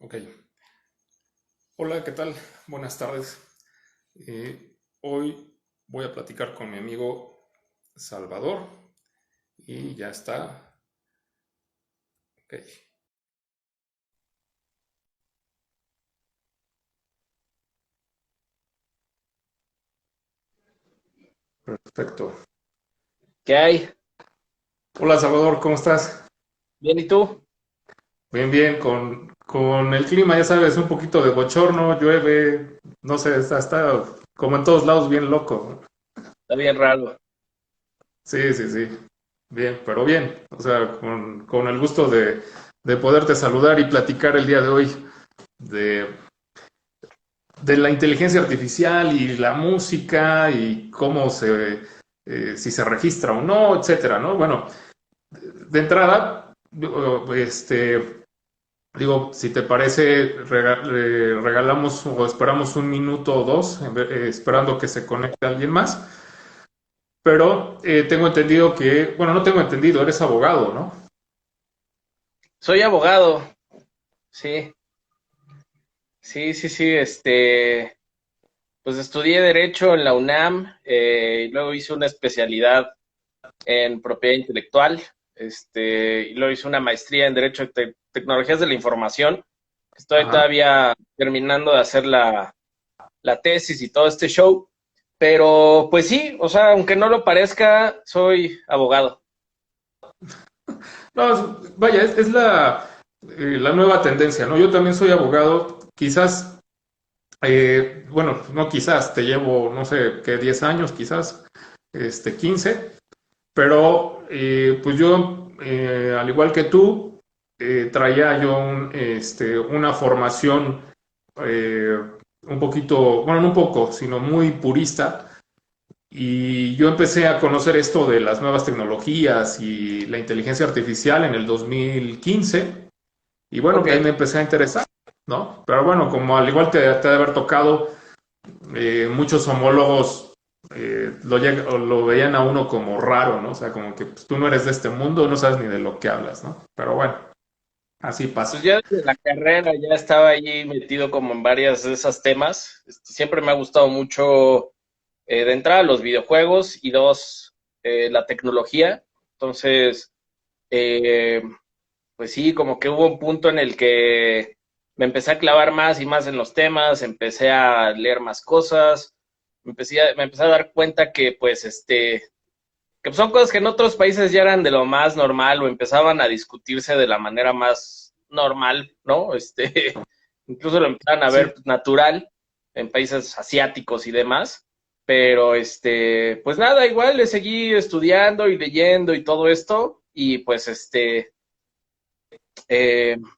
Ok. Hola, ¿qué tal? Buenas tardes. Hoy voy a platicar con mi amigo Salvador y ya está. Ok, perfecto. ¿Qué hay? Hola Salvador, ¿cómo estás? Bien, ¿y tú? Bien, bien, con el clima, ya sabes, un poquito de bochorno, llueve, no sé, está como en todos lados bien loco. Está bien raro. Sí, sí, sí. Bien, pero bien. O sea, con el gusto de poderte saludar y platicar el día de hoy de de la inteligencia artificial y la música y cómo si se registra o no, etcétera, ¿no? Bueno, de entrada, digo, si te parece, regalamos o esperamos un minuto o dos, esperando que se conecte alguien más, pero tengo entendido que, bueno, no tengo entendido, eres abogado, ¿no? Soy abogado, sí, sí, pues estudié Derecho en la UNAM, y luego hice una especialidad en propiedad intelectual, y luego hice una maestría en Derecho de Tecnologías de la Información. Estoy Ajá. todavía terminando de hacer la tesis y todo este show, pero pues sí, o sea, aunque no lo parezca, soy abogado. No, vaya, es la nueva tendencia, ¿no? Yo también soy abogado, quizás. Bueno, no quizás, te llevo, no sé, ¿qué? 10 años, quizás, 15, pero pues yo, al igual que tú, traía yo una formación eh, un poquito, bueno, no un poco, sino muy purista, y yo empecé a conocer esto de las nuevas tecnologías y la inteligencia artificial en el 2015, y bueno, Ok. pues ahí me empecé a interesar, ¿no? Pero bueno, como al igual te ha de haber tocado muchos homólogos o lo veían a uno como raro, ¿no? O sea, como que pues, tú no eres de este mundo, no sabes ni de lo que hablas, ¿no? Pero bueno, así Pues pasa. ya desde la carrera ya estaba allí metido como en varias de esas temas. Siempre me ha gustado mucho, de entrada, los videojuegos y dos, la tecnología. Entonces, eh, pues sí, como que hubo un punto en el que me empecé a clavar más y más en los temas, empecé a leer más cosas, me empecé a dar cuenta que pues que son cosas que en otros países ya eran de lo más normal o empezaban a discutirse de la manera más normal, ¿no? Incluso lo empezaban a Sí. ver natural en países asiáticos y demás. Pero pues nada, igual le seguí estudiando y leyendo y todo esto. Y pues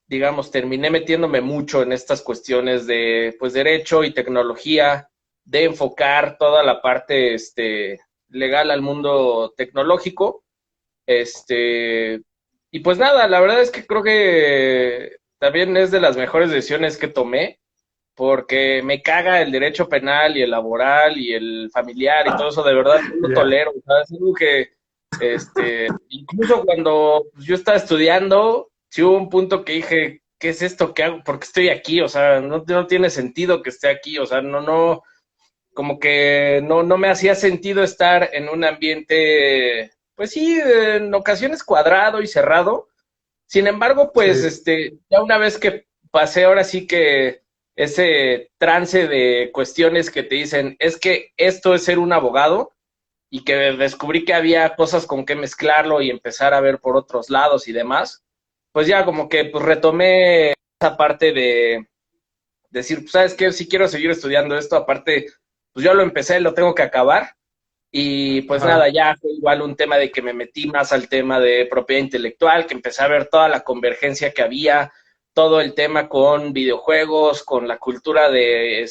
digamos, terminé metiéndome mucho en estas cuestiones de pues derecho y tecnología, de enfocar toda la parte legal al mundo tecnológico. Este, y pues nada, la verdad es que creo que también es de las mejores decisiones que tomé, porque me caga el derecho penal y el laboral y el familiar y todo eso, de verdad no lo Ya. tolero, ¿sabes? Es algo que, incluso cuando pues, yo estaba estudiando, sí hubo un punto que dije, ¿qué es esto? ¿Qué hago? ¿Por qué estoy aquí? O sea, no tiene sentido que esté aquí, o sea, como que no me hacía sentido estar en un ambiente, pues sí, en ocasiones cuadrado y cerrado. Sin embargo, pues Sí. ya una vez que pasé ahora sí que ese trance de cuestiones que te dicen, es que esto es ser un abogado, y que descubrí que había cosas con que mezclarlo y empezar a ver por otros lados y demás, pues ya como que pues retomé esa parte de decir, pues, ¿sabes qué? Si quiero seguir estudiando esto, aparte, pues yo lo empecé, lo tengo que acabar. Y pues nada, Ajá. ya fue igual un tema de que me metí más al tema de propiedad intelectual, que empecé a ver toda la convergencia que había, todo el tema con videojuegos, con la cultura de,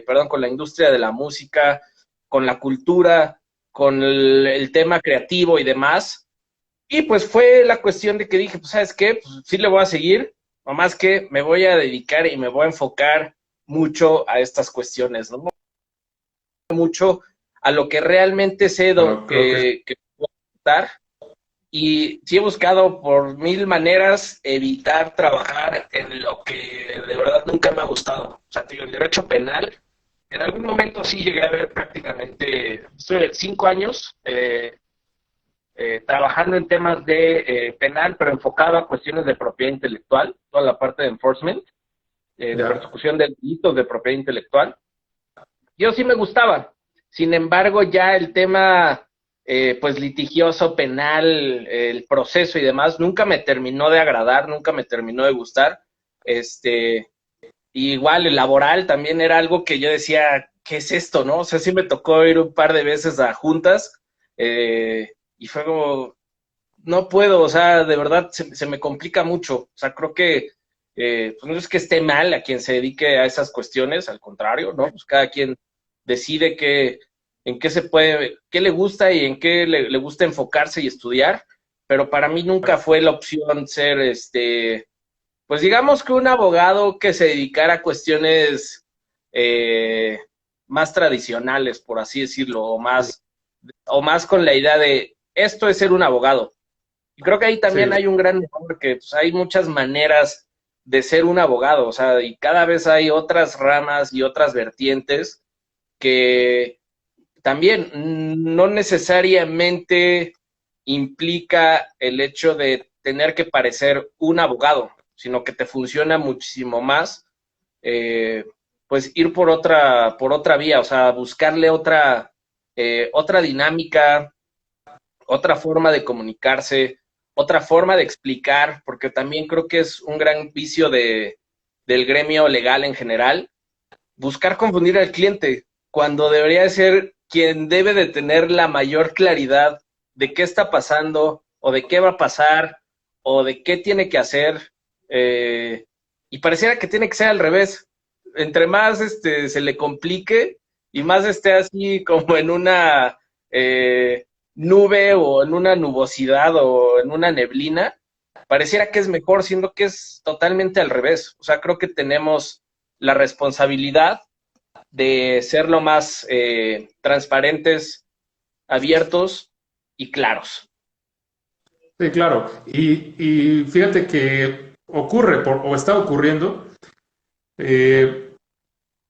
perdón, con la industria de la música, con la cultura, con el tema creativo y demás. Y pues fue la cuestión de que dije, pues sabes qué, pues sí le voy a seguir, nomás que me voy a dedicar y me voy a enfocar mucho a estas cuestiones, ¿no? Mucho a lo que realmente sé Bueno, creo que que puedo dar. Y sí he buscado por mil maneras evitar trabajar en lo que de verdad nunca me ha gustado. O sea, te digo, el derecho penal, en algún momento sí llegué a ver prácticamente, estoy 5 años trabajando en temas de penal, pero enfocado a cuestiones de propiedad intelectual, toda la parte de enforcement, de Ya, persecución de delitos de propiedad intelectual. Yo sí me gustaba. Sin embargo, ya el tema pues litigioso, penal, el proceso y demás, nunca me terminó de agradar, nunca me terminó de gustar. Y igual el laboral también era algo que yo decía, ¿qué es esto, no? O sea, sí me tocó ir un par de veces a juntas y fue como, no puedo, o sea, de verdad se me complica mucho. O sea, creo que pues no es que esté mal a quien se dedique a esas cuestiones, al contrario, ¿no? Pues cada quien decide en qué se puede, qué le gusta y en qué le gusta enfocarse y estudiar, pero para mí nunca fue la opción ser, pues digamos que un abogado que se dedicara a cuestiones eh, más tradicionales, por así decirlo, o más con la idea de esto es ser un abogado. Y creo que ahí también sí, hay un gran error, que pues, hay muchas maneras de ser un abogado, o sea, y cada vez hay otras ramas y otras vertientes que también no necesariamente implica el hecho de tener que parecer un abogado, sino que te funciona muchísimo más, eh, pues ir por otra vía, o sea, buscarle otra dinámica, otra forma de comunicarse, otra forma de explicar, porque también creo que es un gran vicio del gremio legal en general, buscar confundir al cliente, cuando debería ser quien debe de tener la mayor claridad de qué está pasando, o de qué va a pasar, o de qué tiene que hacer, eh, y pareciera que tiene que ser al revés. Entre más se le complique y más esté así como en una nube o en una nubosidad o en una neblina, pareciera que es mejor, siendo que es totalmente al revés. O sea, creo que tenemos la responsabilidad de ser lo más transparentes, abiertos y claros. sí, claro. Y fíjate que ocurre o está ocurriendo eh,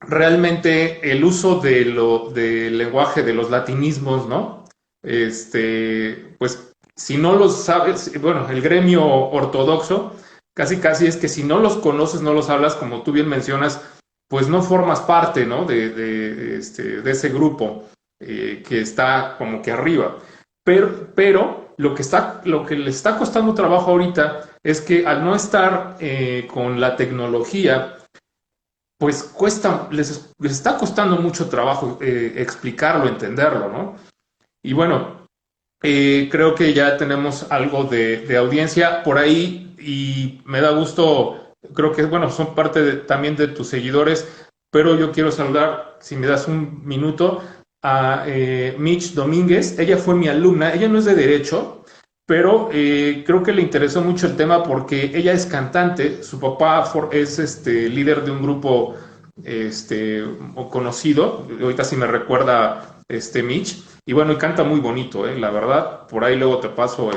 realmente el uso del lenguaje, de los latinismos, ¿no? Pues si no los sabes, bueno, el gremio ortodoxo, casi casi es que si no los conoces, no los hablas, como tú bien mencionas, pues no formas parte, ¿no? De ese grupo que está como que arriba. Pero lo que le está costando trabajo ahorita es que al no estar con la tecnología, pues les está costando mucho trabajo explicarlo, entenderlo, ¿no? Y bueno, creo que ya tenemos algo de audiencia por ahí y me da gusto, creo que, bueno, son parte también de tus seguidores, pero yo quiero saludar, si me das un minuto, a Mitch Domínguez. Ella fue mi alumna, ella no es de derecho, pero creo que le interesó mucho el tema porque ella es cantante, su papá es líder de un grupo este, conocido, ahorita sí me recuerda Mitch, y bueno, y canta muy bonito, la verdad, por ahí luego te paso,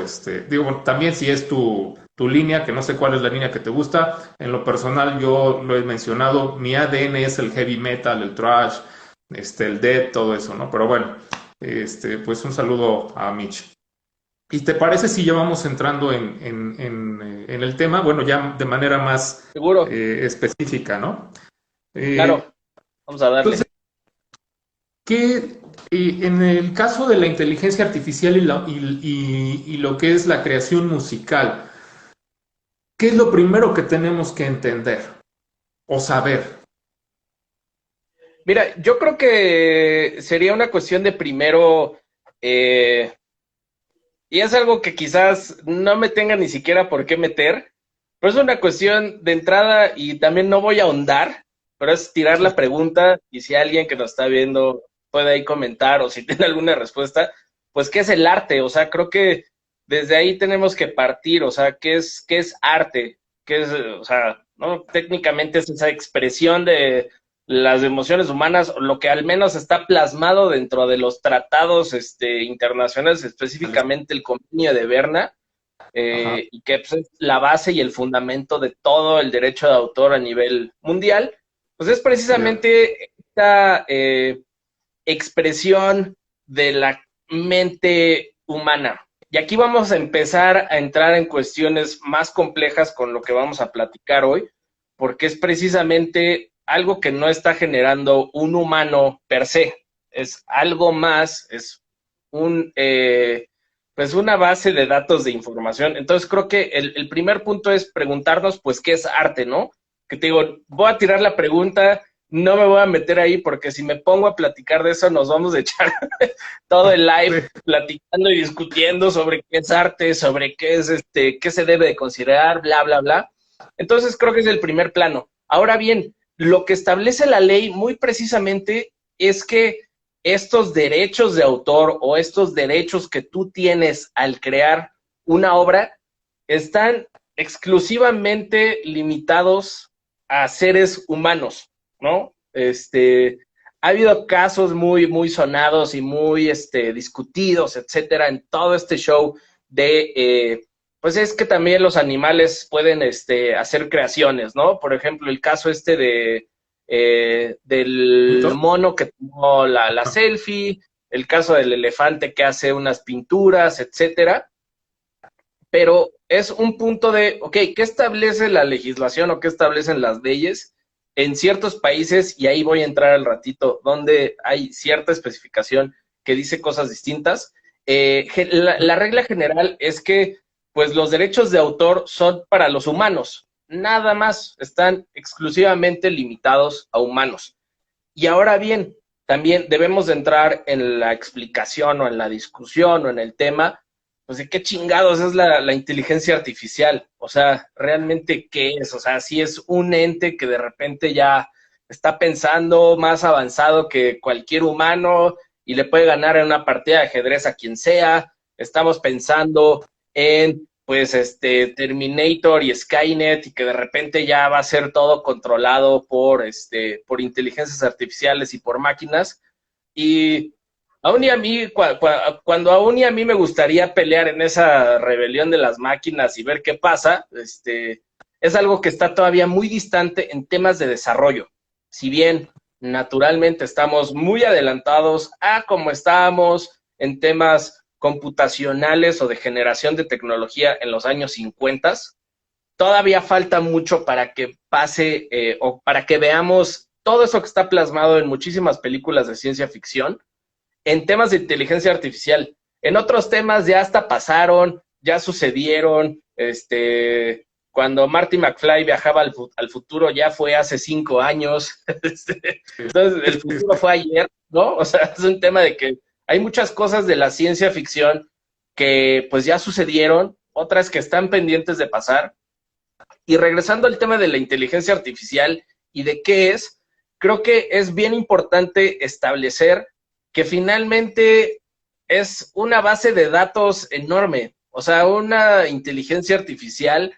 digo, bueno, también si es tu línea, que no sé cuál es la línea que te gusta, en lo personal yo lo he mencionado, mi ADN es el heavy metal, el thrash, el death, todo eso, ¿no? Pero bueno, pues un saludo a Mitch. ¿Y te parece si ya vamos entrando en el tema? Bueno, ya de manera más ¿Seguro? específica, ¿no? Eh, Claro, vamos a entonces, darle. ¿qué, en el caso de la inteligencia artificial y lo que es la creación musical, qué es lo primero que tenemos que entender o saber? Mira, yo creo que sería una cuestión de primero, eh, y es algo que quizás no me tenga ni siquiera por qué meter, pero es una cuestión de entrada y también no voy a ahondar, pero es tirar Sí, la pregunta y si alguien que nos está viendo puede ahí comentar o si tiene alguna respuesta, pues ¿qué es el arte? O sea, creo que desde ahí tenemos que partir, o sea, ¿qué es arte? ¿Qué es, o sea, no? Técnicamente es esa expresión de las emociones humanas, lo que al menos está plasmado dentro de los tratados internacionales, específicamente el Convenio de Berna, Ajá, y que pues, es la base y el fundamento de todo el derecho de autor a nivel mundial, pues es ya, precisamente esta expresión de la mente humana. Y aquí vamos a empezar a entrar en cuestiones más complejas con lo que vamos a platicar hoy, porque es precisamente algo que no está generando un humano per se, es algo más, es un, pues una base de datos de información. Entonces creo que el primer punto es preguntarnos, pues, ¿qué es arte, no? Que te digo, voy a tirar la pregunta, no me voy a meter ahí porque si me pongo a platicar de eso nos vamos a echar todo el sí, live platicando y discutiendo sobre qué es arte, sobre qué es qué se debe de considerar, bla, bla, bla. Entonces creo que es el primer plano. Ahora bien, lo que establece la ley muy precisamente es que estos derechos de autor o estos derechos que tú tienes al crear una obra están exclusivamente limitados a seres humanos, ¿no? Ha habido casos muy, muy sonados y muy discutidos, etcétera, en todo este show de, pues es que también los animales pueden hacer creaciones, ¿no? Por ejemplo, el caso del ¿Punto? mono que tomó la Ah, selfie, el caso del elefante que hace unas pinturas, etcétera, pero es un punto de, ok, ¿qué establece la legislación o qué establecen las leyes en ciertos países? Y ahí voy a entrar al ratito, donde hay cierta especificación que dice cosas distintas. La regla general es que, pues, los derechos de autor son para los humanos, nada más, están exclusivamente limitados a humanos. Y ahora bien, también debemos de entrar en la explicación o en la discusión o en el tema, pues de qué chingados es la inteligencia artificial. O sea, realmente qué es. O sea, si es un ente que de repente ya está pensando más avanzado que cualquier humano y le puede ganar en una partida de ajedrez a quien sea. Estamos pensando en pues Terminator y Skynet y que de repente ya va a ser todo controlado por inteligencias artificiales y por máquinas. Y aún y a mí, cuando aún y a mí me gustaría pelear en esa rebelión de las máquinas y ver qué pasa, es algo que está todavía muy distante en temas de desarrollo. Si bien naturalmente estamos muy adelantados a como estábamos en temas computacionales o de generación de tecnología en los años 50, todavía falta mucho para que pase o para que veamos todo eso que está plasmado en muchísimas películas de ciencia ficción en temas de inteligencia artificial. En otros temas ya hasta pasaron, ya sucedieron, cuando Marty McFly viajaba al futuro ya fue hace 5 años, sí, entonces el sí, futuro fue ayer, ¿no? O sea, es un tema de que hay muchas cosas de la ciencia ficción que pues ya sucedieron, otras que están pendientes de pasar. Y regresando al tema de la inteligencia artificial y de qué es, creo que es bien importante establecer que finalmente es una base de datos enorme. O sea, una inteligencia artificial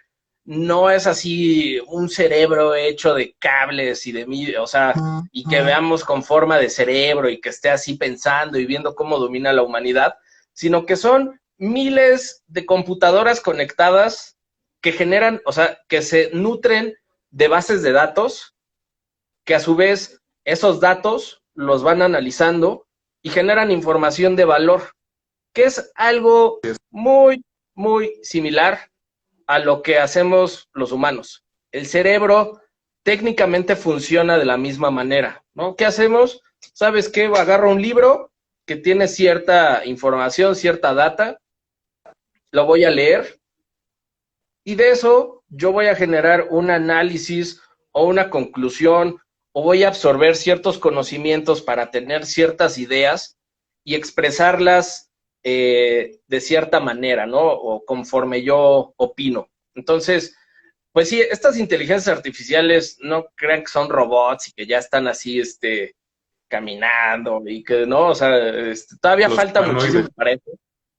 no es así un cerebro hecho de cables y o sea, y que veamos con forma de cerebro y que esté así pensando y viendo cómo domina la humanidad, sino que son miles de computadoras conectadas que generan, o sea, que se nutren de bases de datos, que a su vez esos datos los van analizando y generan información de valor, que es algo muy, muy similar a lo que hacemos los humanos. El cerebro técnicamente funciona de la misma manera, ¿no? ¿Qué hacemos? ¿Sabes qué? Agarro un libro que tiene cierta información, cierta data, lo voy a leer, y de eso yo voy a generar un análisis o una conclusión o voy a absorber ciertos conocimientos para tener ciertas ideas y expresarlas de cierta manera, ¿no? O conforme yo opino. Entonces, pues sí, estas inteligencias artificiales no crean que son robots y que ya están así, caminando y que no, o sea, todavía los falta muchísimo humanoides. para eso.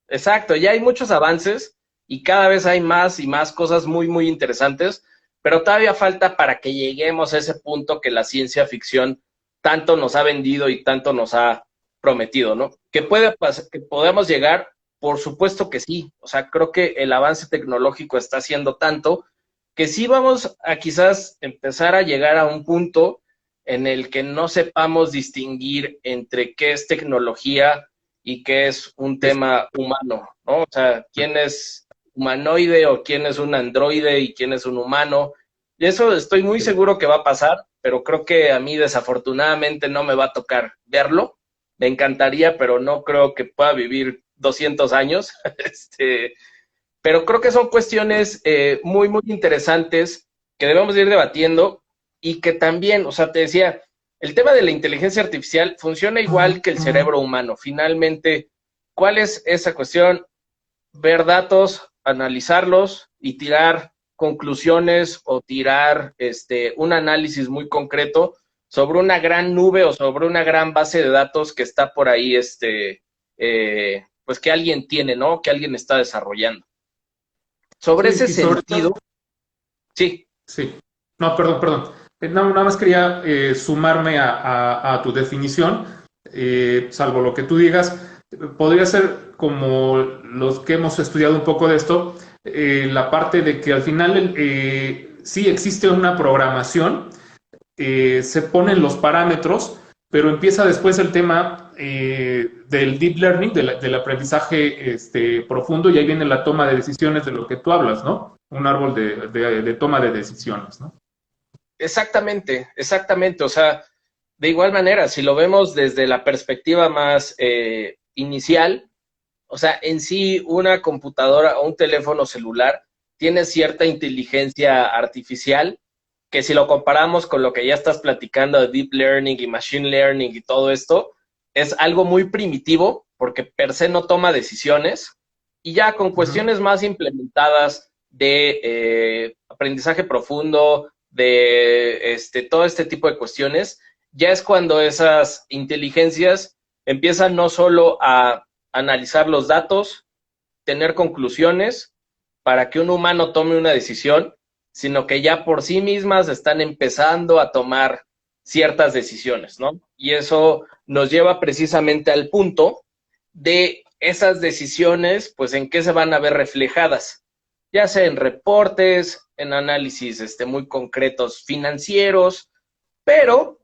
Exacto, ya hay muchos avances y cada vez hay más y más cosas muy, muy interesantes, pero todavía falta para que lleguemos a ese punto que la ciencia ficción tanto nos ha vendido y tanto nos ha prometido, ¿no? ¿Que puede que podamos llegar? Por supuesto que sí. O sea, creo que el avance tecnológico está haciendo tanto que sí vamos a quizás empezar a llegar a un punto en el que no sepamos distinguir entre qué es tecnología y qué es un tema humano, ¿no? O sea, quién es humanoide o quién es un androide y quién es un humano. Y eso estoy muy seguro que va a pasar, pero creo que a mí desafortunadamente no me va a tocar verlo. Me encantaría, pero no creo que pueda vivir 200 años. Pero creo que son cuestiones muy, muy interesantes que debemos ir debatiendo y que también, o sea, te decía, el tema de la inteligencia artificial funciona igual que el cerebro humano. Finalmente, ¿cuál es esa cuestión? Ver datos, analizarlos y tirar conclusiones o tirar un análisis muy concreto sobre una gran nube o sobre una gran base de datos que está por ahí, pues que alguien tiene, ¿no? Que alguien está desarrollando. Sobre Sí, ese y sobre sentido, todo, sí. sí. No, perdón, perdón. Nada más quería sumarme a tu definición, salvo lo que tú digas. Podría ser como los que hemos estudiado un poco de esto, la parte de que al final sí existe una programación, se ponen los parámetros, pero empieza después el tema del deep learning, del aprendizaje profundo, y ahí viene la toma de decisiones de lo que tú hablas, ¿no? Un árbol de toma de decisiones, ¿no? Exactamente, exactamente. O sea, de igual manera, si lo vemos desde la perspectiva más inicial, o sea, en sí una computadora o un teléfono celular tiene cierta inteligencia artificial que si lo comparamos con lo que ya estás platicando de deep learning y machine learning y todo esto, es algo muy primitivo porque per se no toma decisiones y ya con Ujú. cuestiones más implementadas de aprendizaje profundo, de todo este tipo de cuestiones, ya es cuando esas inteligencias empiezan no solo a analizar los datos, tener conclusiones para que un humano tome una decisión, sino que ya por sí mismas están empezando a tomar ciertas decisiones, ¿no? Y eso nos lleva precisamente al punto de esas decisiones, pues en qué se van a ver reflejadas, ya sea en reportes, en análisis muy concretos financieros, pero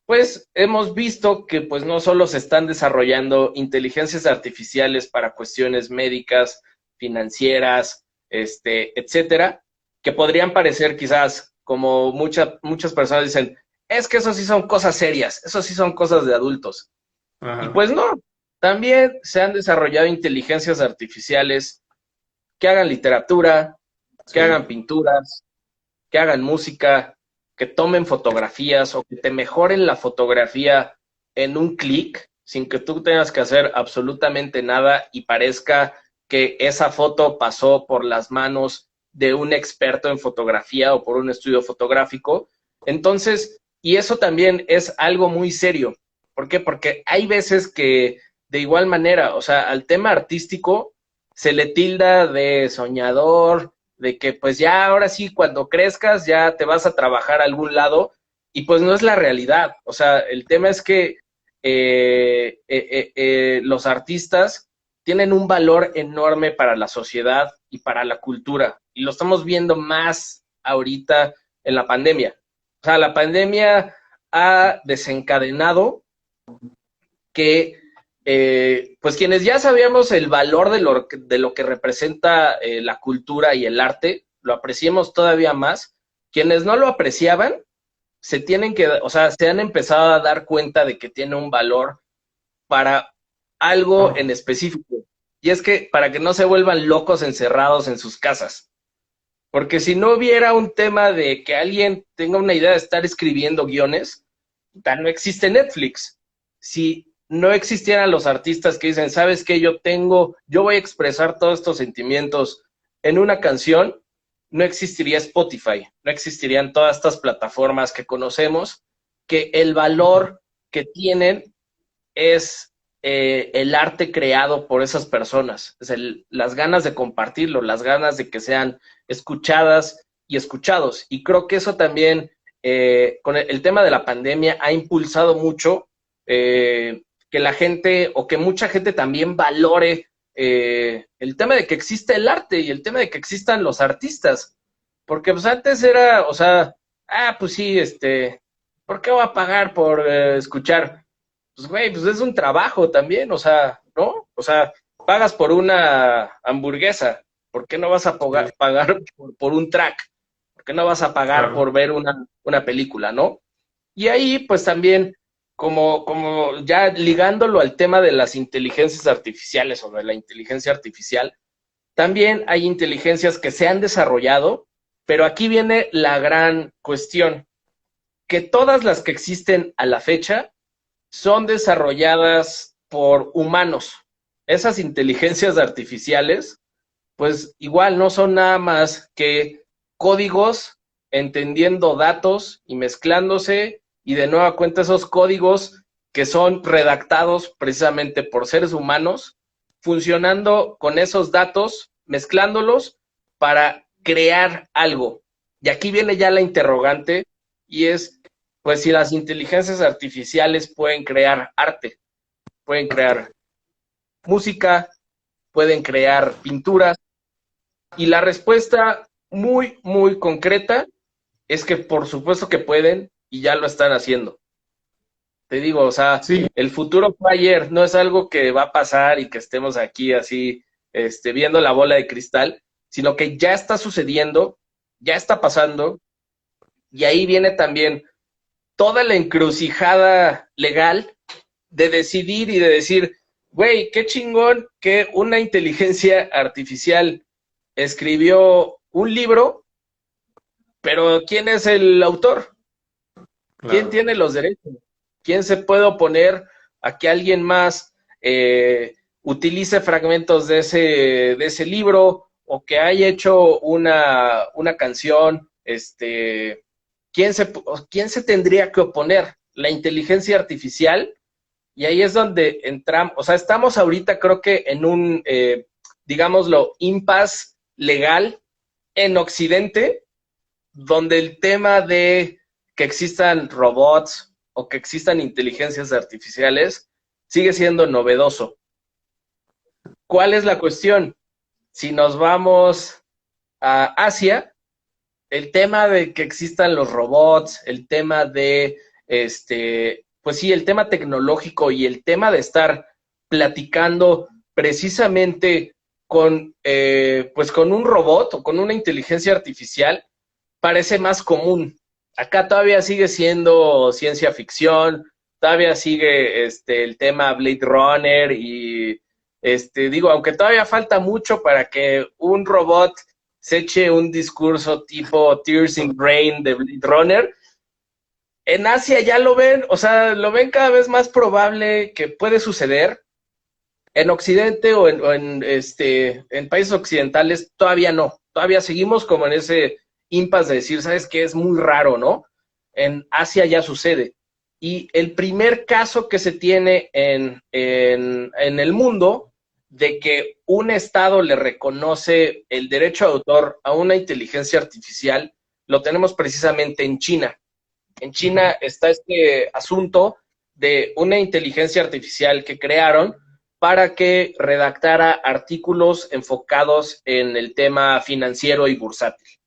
pues hemos visto que pues no solo se están desarrollando inteligencias artificiales para cuestiones médicas, financieras, etcétera, que podrían parecer quizás como muchas personas dicen, es que eso sí son cosas serias, eso sí son cosas de adultos. Y Ajá. pues no, también se han desarrollado inteligencias artificiales que hagan literatura, que Sí. hagan pinturas, que hagan música, que tomen fotografías o que te mejoren la fotografía en un clic sin que tú tengas que hacer absolutamente nada y parezca que esa foto pasó por las manos de un experto en fotografía o por un estudio fotográfico. Entonces, y eso también es algo muy serio. ¿Por qué? Porque hay veces que de igual manera, o sea, al tema artístico se le tilda de soñador, de que pues ya ahora sí, cuando crezcas ya te vas a trabajar a algún lado y pues no es la realidad. O sea, el tema es que los artistas tienen un valor enorme para la sociedad y para la cultura y lo estamos viendo más ahorita en la pandemia. O sea, la pandemia ha desencadenado que pues quienes ya sabíamos el valor de lo que representa la cultura y el arte, lo apreciemos todavía más. Quienes no lo apreciaban, se tienen que, o sea, se han empezado a dar cuenta de que tiene un valor para algo en específico. Y es que para que no se vuelvan locos encerrados en sus casas. Porque si no hubiera un tema de que alguien tenga una idea de estar escribiendo guiones, no existe Netflix. Si no existieran los artistas que dicen, ¿sabes qué? Yo voy a expresar todos estos sentimientos en una canción, no existiría Spotify, no existirían todas estas plataformas que conocemos, que el valor que tienen es el arte creado por esas personas, es las ganas de compartirlo, las ganas de que sean escuchadas y escuchados. Y creo que eso también, con el tema de la pandemia, ha impulsado mucho que la gente o que mucha gente también valore el tema de que existe el arte y el tema de que existan los artistas. Porque pues antes era, o sea, pues sí, ¿por qué voy a pagar por escuchar? Pues güey, pues es un trabajo también, o sea, ¿no? O sea, pagas por una hamburguesa, ¿por qué no vas a Sí, pagar por un track? ¿Por qué no vas a pagar por claro. ver una película, no? Y ahí, pues también, como ya ligándolo al tema de las inteligencias artificiales o de la inteligencia artificial, también hay inteligencias que se han desarrollado, pero aquí viene la gran cuestión, que todas las que existen a la fecha son desarrolladas por humanos. Esas inteligencias artificiales, pues igual no son nada más que códigos entendiendo datos y mezclándose y de nueva cuenta esos códigos que son redactados precisamente por seres humanos, funcionando con esos datos, mezclándolos para crear algo. Y aquí viene ya la interrogante y es, pues si las inteligencias artificiales pueden crear arte, pueden crear música, pueden crear pinturas, y la respuesta muy, muy concreta es que por supuesto que pueden y ya lo están haciendo. Te digo, o sea, Sí, el futuro fue ayer, no es algo que va a pasar y que estemos aquí así, viendo la bola de cristal, sino que ya está sucediendo, ya está pasando, y ahí viene también toda la encrucijada legal de decidir y de decir, güey, qué chingón que una inteligencia artificial escribió un libro, pero ¿quién es el autor? ¿Quién claro. tiene los derechos? ¿Quién se puede oponer a que alguien más utilice fragmentos de ese libro o que haya hecho una canción? ¿Quién se tendría que oponer? La inteligencia artificial. Y ahí es donde entramos, o sea, estamos ahorita creo que en un, digámoslo, impasse legal en Occidente, donde el tema de que existan robots o que existan inteligencias artificiales sigue siendo novedoso. ¿Cuál es la cuestión? Si nos vamos a Asia, el tema de que existan los robots, el tema de, pues sí, el tema tecnológico y el tema de estar platicando precisamente con, pues con un robot o con una inteligencia artificial, parece más común. Acá todavía sigue siendo ciencia ficción, todavía sigue el tema Blade Runner y digo, aunque todavía falta mucho para que un robot se eche un discurso tipo Tears in Rain de Blade Runner, en Asia ya lo ven, o sea, lo ven cada vez más probable que puede suceder. En Occidente en países occidentales todavía no, todavía seguimos como en ese impasse de decir, ¿sabes qué? Es muy raro, ¿no? En Asia ya sucede. Y el primer caso que se tiene en el mundo de que un Estado le reconoce el derecho de autor a una inteligencia artificial, lo tenemos precisamente en China. En China está este asunto de una inteligencia artificial que crearon para que redactara artículos enfocados en el tema financiero y bursátil. Ok.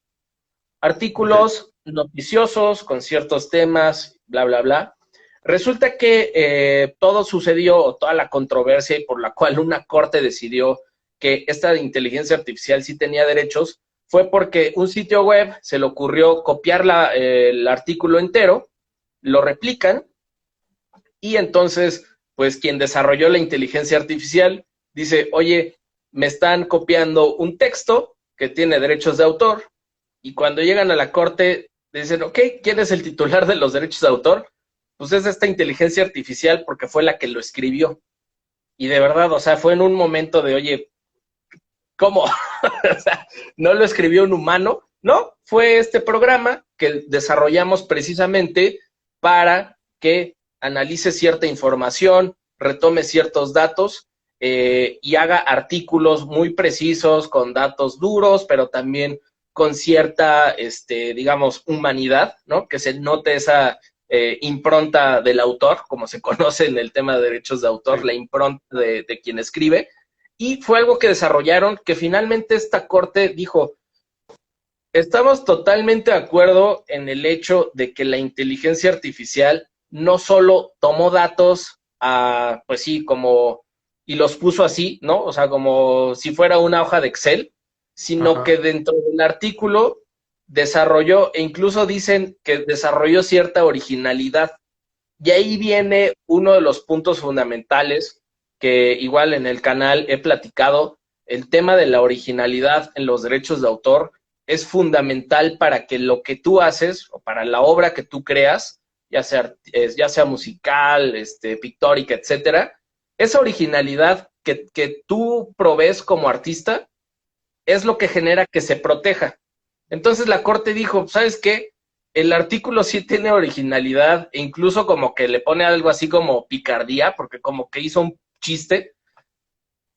Artículos noticiosos con ciertos temas, bla, bla, bla. Resulta que todo sucedió, o toda la controversia y por la cual una corte decidió que esta inteligencia artificial sí tenía derechos, fue porque un sitio web se le ocurrió copiar el artículo entero, lo replican y entonces, pues quien desarrolló la inteligencia artificial dice, oye, me están copiando un texto que tiene derechos de autor y cuando llegan a la corte dicen, ok, ¿quién es el titular de los derechos de autor? Pues es esta inteligencia artificial porque fue la que lo escribió. Y de verdad, o sea, fue en un momento de, oye, ¿cómo? O sea, no lo escribió un humano, no, fue este programa que desarrollamos precisamente para que analice cierta información, retome ciertos datos y haga artículos muy precisos con datos duros, pero también con cierta, digamos, humanidad, ¿no? Que se note esa impronta del autor, como se conoce en el tema de derechos de autor, la impronta de quien escribe. Y fue algo que desarrollaron, que finalmente esta corte dijo, estamos totalmente de acuerdo en el hecho de que la inteligencia artificial no solo tomó datos, pues sí, como, y los puso así, ¿no? O sea, como si fuera una hoja de Excel, sino que Ajá, dentro del artículo desarrolló, e incluso dicen que desarrolló cierta originalidad. Y ahí viene uno de los puntos fundamentales que igual en el canal he platicado, el tema de la originalidad en los derechos de autor es fundamental para que lo que tú haces o para la obra que tú creas, ya sea musical, pictórica, etcétera, esa originalidad que tú provees como artista es lo que genera que se proteja. Entonces la corte dijo, ¿sabes qué? El artículo sí tiene originalidad e incluso como que le pone algo así como picardía, porque como que hizo un chiste.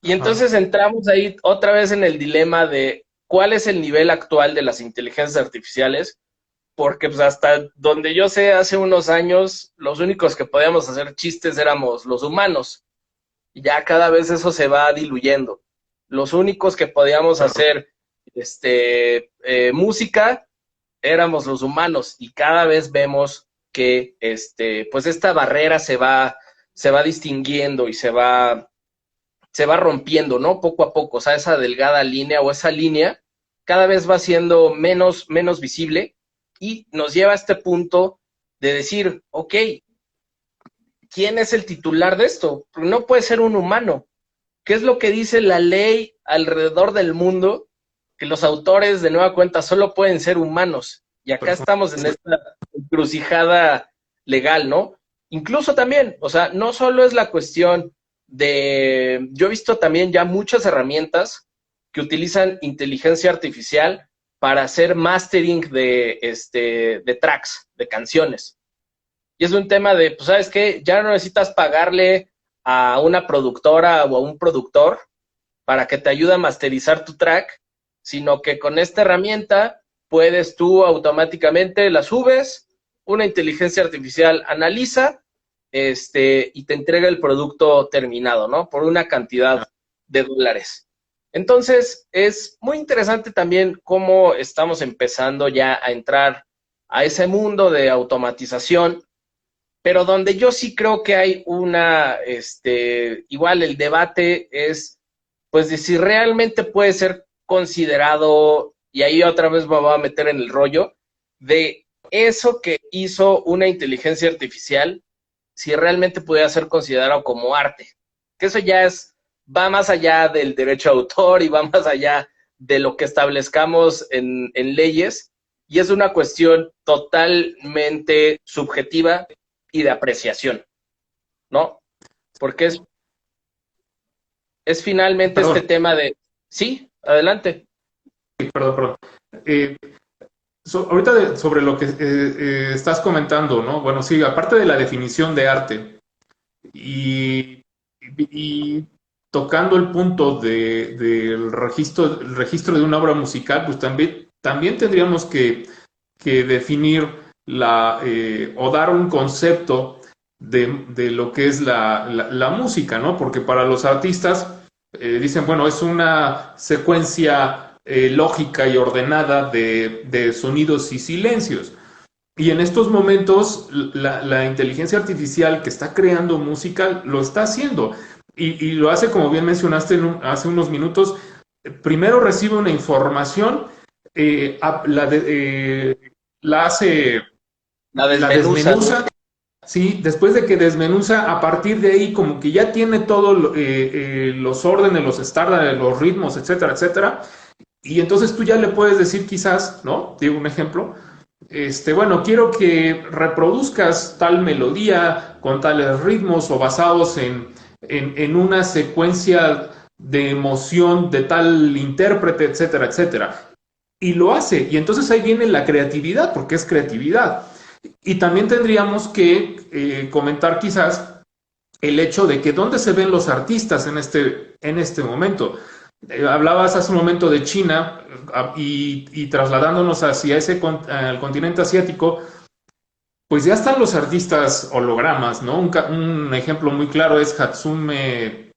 Y ajá. entonces entramos ahí otra vez en el dilema de cuál es el nivel actual de las inteligencias artificiales, porque pues hasta donde yo sé, hace unos años, los únicos que podíamos hacer chistes éramos los humanos. Y ya cada vez eso se va diluyendo. Los únicos que podíamos Claro. hacer música éramos los humanos y cada vez vemos que pues esta barrera se va distinguiendo y se va rompiendo, ¿no? Poco a poco, o sea, esa delgada línea o esa línea cada vez va siendo menos visible y nos lleva a este punto de decir, ok, ¿quién es el titular de esto? Porque no puede ser un humano. ¿Qué es lo que dice la ley alrededor del mundo? Que los autores de nueva cuenta solo pueden ser humanos. Y acá Persona- estamos en esta encrucijada legal, ¿no? Incluso también, o sea, no solo es la cuestión de, yo he visto también ya muchas herramientas que utilizan inteligencia artificial para hacer mastering de tracks, de canciones. Y es un tema de, pues, ¿sabes qué? Ya no necesitas pagarle a una productora o a un productor para que te ayude a masterizar tu track, sino que con esta herramienta puedes tú automáticamente la subes, una inteligencia artificial analiza y te entrega el producto terminado, ¿no? Por una cantidad de dólares. Entonces, es muy interesante también cómo estamos empezando ya a entrar a ese mundo de automatización, pero donde yo sí creo que hay igual el debate es, pues, de si realmente puede ser considerado, y ahí otra vez me voy a meter en el rollo, de eso que hizo una inteligencia artificial, si realmente pudiera ser considerado como arte. Que eso ya va más allá del derecho de autor y va más allá de lo que establezcamos en leyes, y es una cuestión totalmente subjetiva y de apreciación, ¿no? Porque es finalmente Perdón, este tema de, sí, adelante. perdón, perdón. Eh, ahorita sobre lo que estás comentando, ¿no? Bueno, sí, aparte de la definición de arte y tocando el punto del registro, el registro de una obra musical, pues también tendríamos que definir o dar un concepto de lo que es la música, ¿no? Porque para los artistas dicen, bueno, es una secuencia lógica y ordenada de sonidos y silencios. Y en estos momentos la inteligencia artificial que está creando música lo está haciendo. Y lo hace, como bien mencionaste hace unos minutos, primero recibe una información, la hace, La la desmenuza, ¿no? desmenuza, sí, después de que desmenuza, a partir de ahí como que ya tiene todos los órdenes, los estándares, los ritmos, etcétera, etcétera. Y entonces tú ya le puedes decir quizás, ¿no? Digo un ejemplo, bueno, quiero que reproduzcas tal melodía con tales ritmos o basados en una secuencia de emoción de tal intérprete, etcétera, etcétera. Y lo hace. Y entonces ahí viene la creatividad, porque es creatividad. Y también tendríamos que comentar quizás el hecho de que dónde se ven los artistas en este momento. Hablabas hace un momento de China y trasladándonos hacia al continente asiático, pues ya están los artistas hologramas, ¿no? Un ejemplo muy claro es Hatsume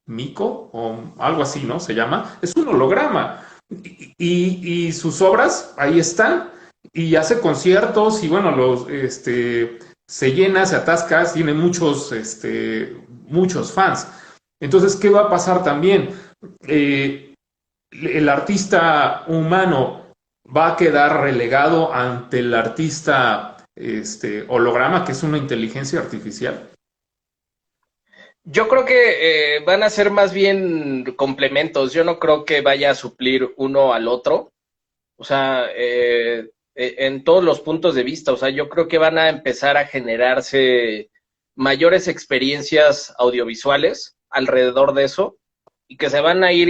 Miko o algo así, ¿no? Se llama. Es un holograma. Y sus obras ahí están y hace conciertos y bueno, se llena, se atasca, tiene muchos fans. Entonces, ¿qué va a pasar también? El artista humano va a quedar relegado ante el artista holograma, que es una inteligencia artificial. Yo creo que van a ser más bien complementos. Yo no creo que vaya a suplir uno al otro. O sea, en todos los puntos de vista. O sea, yo creo que van a empezar a generarse mayores experiencias audiovisuales alrededor de eso y que se van a ir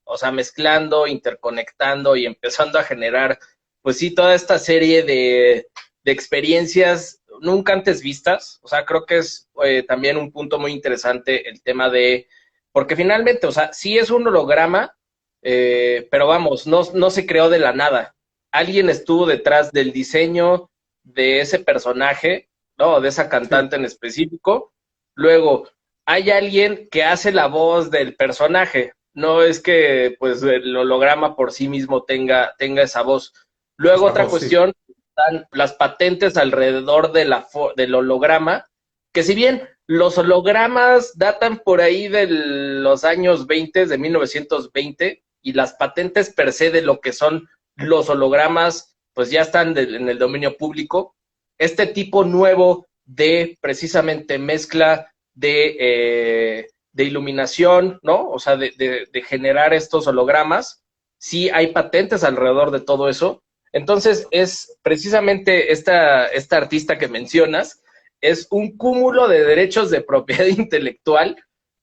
o sea, mezclando, interconectando y empezando a generar, pues sí, toda esta serie de experiencias nunca antes vistas. O sea, creo que es también un punto muy interesante el tema de, porque finalmente, o sea, sí es un holograma, pero vamos, no se creó de la nada. Alguien estuvo detrás del diseño de ese personaje, ¿no? De esa Sí, cantante en específico. Luego, hay alguien que hace la voz del personaje. No es que pues el holograma por sí mismo tenga esa voz. Luego, esa otra voz, sí. cuestión, están las patentes alrededor del holograma, que si bien los hologramas datan por ahí de los años 20, de 1920, y las patentes per se de lo que son los hologramas, pues ya están en el dominio público. Este tipo nuevo de precisamente mezcla de iluminación, ¿no? O sea, de generar estos hologramas, sí hay patentes alrededor de todo eso. Entonces, es precisamente esta artista que mencionas, es un cúmulo de derechos de propiedad intelectual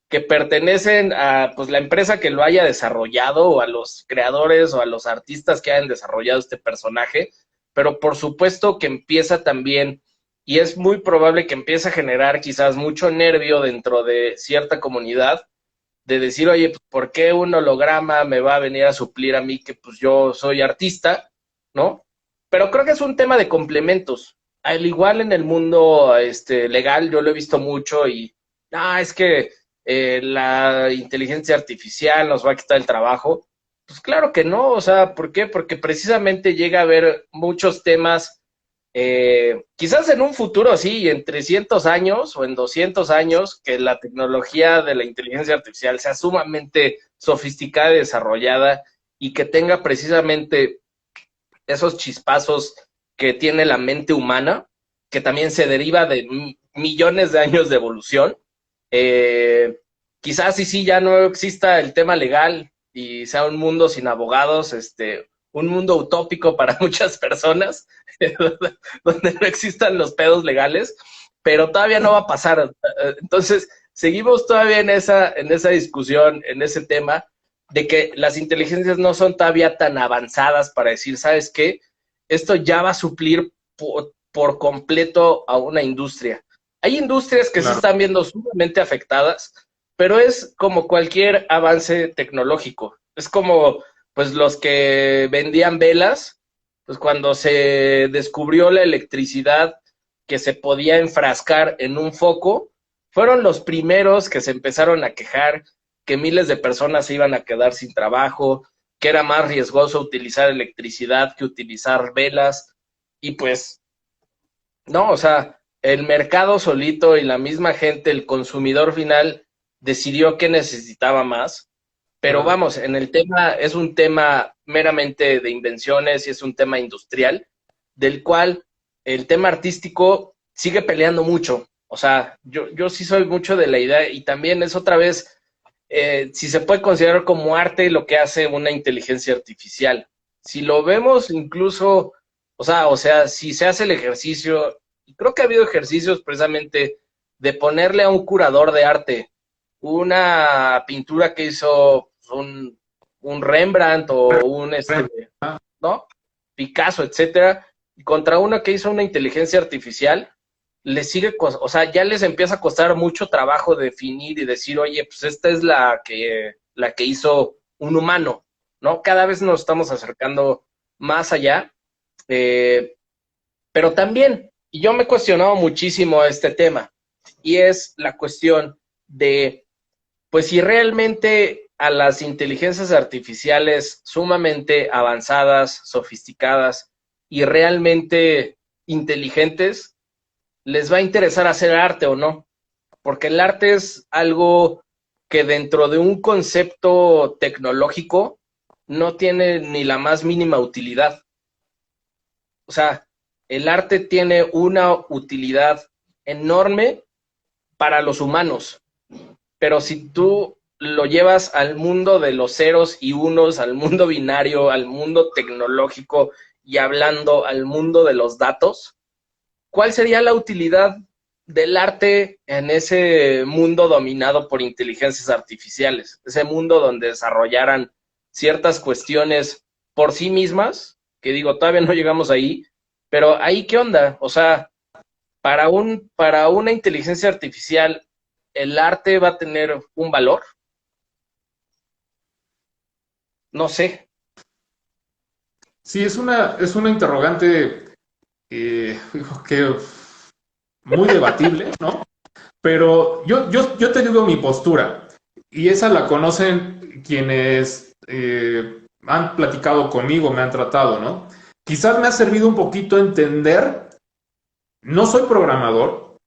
que pertenecen a pues, la empresa que lo haya desarrollado o a los creadores o a los artistas que hayan desarrollado este personaje, pero por supuesto que empieza también, y es muy probable que empiece a generar quizás mucho nervio dentro de cierta comunidad, de decir, oye, pues, ¿por qué un holograma me va a venir a suplir a mí que pues yo soy artista, ¿no? Pero creo que es un tema de complementos. Al igual en el mundo legal, yo lo he visto mucho y, es que la inteligencia artificial nos va a quitar el trabajo. Pues claro que no, o sea, ¿por qué? Porque precisamente llega a haber muchos temas, quizás en un futuro sí, en 300 años o en 200 años, que la tecnología de la inteligencia artificial sea sumamente sofisticada y desarrollada y que tenga precisamente esos chispazos que tiene la mente humana, que también se deriva de millones de años de evolución. Eh, Quizás sí, sí, ya no exista el tema legal y sea un mundo sin abogados, un mundo utópico para muchas personas, donde no existan los pedos legales, pero todavía no va a pasar. Entonces, seguimos todavía en esa discusión, en ese tema, de que las inteligencias no son todavía tan avanzadas para decir, ¿sabes qué? Esto ya va a suplir por completo a una industria. Hay industrias que se Claro. están viendo sumamente afectadas, pero es como cualquier avance tecnológico. Es como pues los que vendían velas, pues cuando se descubrió la electricidad que se podía enfrascar en un foco, fueron los primeros que se empezaron a quejar que miles de personas se iban a quedar sin trabajo, que era más riesgoso utilizar electricidad que utilizar velas, y pues no, o sea, el mercado solito y la misma gente, el consumidor final, decidió que necesitaba más. Pero Claro. vamos, en el tema, es un tema meramente de invenciones y es un tema industrial, del cual el tema artístico sigue peleando mucho. O sea, yo sí soy mucho de la idea y también es otra vez, si se puede considerar como arte lo que hace una inteligencia artificial. Si lo vemos incluso, o sea, si se hace el ejercicio, y creo que ha habido ejercicios precisamente de ponerle a un curador de arte una pintura que hizo un Rembrandt o ¿no? Picasso, etcétera, y contra una que hizo una inteligencia artificial, les sigue, o sea, ya les empieza a costar mucho trabajo definir y decir, oye, pues esta es la que la que hizo un humano, ¿no? Cada vez nos estamos acercando más allá, pero también, y yo me he cuestionado muchísimo este tema, y es la cuestión de, pues si realmente a las inteligencias artificiales sumamente avanzadas, sofisticadas y realmente inteligentes, les va a interesar hacer arte o no, porque el arte es algo que dentro de un concepto tecnológico no tiene ni la más mínima utilidad. O sea, el arte tiene una utilidad enorme para los humanos, pero si tú lo llevas al mundo de los ceros y unos, al mundo binario, al mundo tecnológico y hablando al mundo de los datos, ¿cuál sería la utilidad del arte en ese mundo dominado por inteligencias artificiales? Ese mundo donde desarrollaran ciertas cuestiones por sí mismas, que digo, todavía no llegamos ahí, pero ahí qué onda, o sea, para una inteligencia artificial, ¿el arte va a tener un valor? No sé. Sí, es una interrogante que muy debatible, ¿no? Pero yo te digo mi postura, y esa la conocen quienes han platicado conmigo, me han tratado, ¿no? Quizás me ha servido un poquito entender, no soy programador,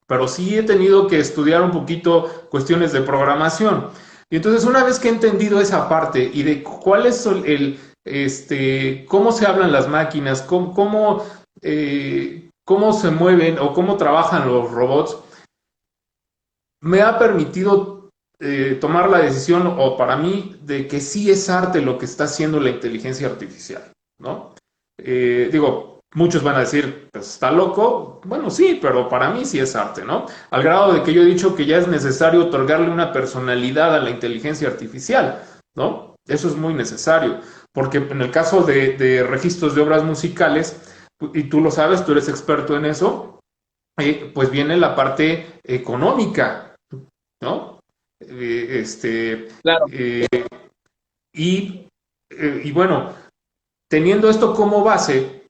pero sí he tenido que estudiar un poquito cuestiones de programación. Y entonces una vez que he entendido esa parte y de cuál es cómo se hablan las máquinas, cómo se mueven o cómo trabajan los robots, me ha permitido tomar la decisión, o para mí, de que sí es arte lo que está haciendo la inteligencia artificial, ¿no? Digo, muchos van a decir, pues está loco. Bueno, sí, pero para mí sí es arte, ¿no? Al grado de que yo he dicho que ya es necesario otorgarle una personalidad a la inteligencia artificial, ¿no? Eso es muy necesario, porque en el caso de registros de obras musicales, y tú lo sabes, tú eres experto en eso, pues viene la parte económica, ¿no? Claro. Eh, y bueno, teniendo esto como base,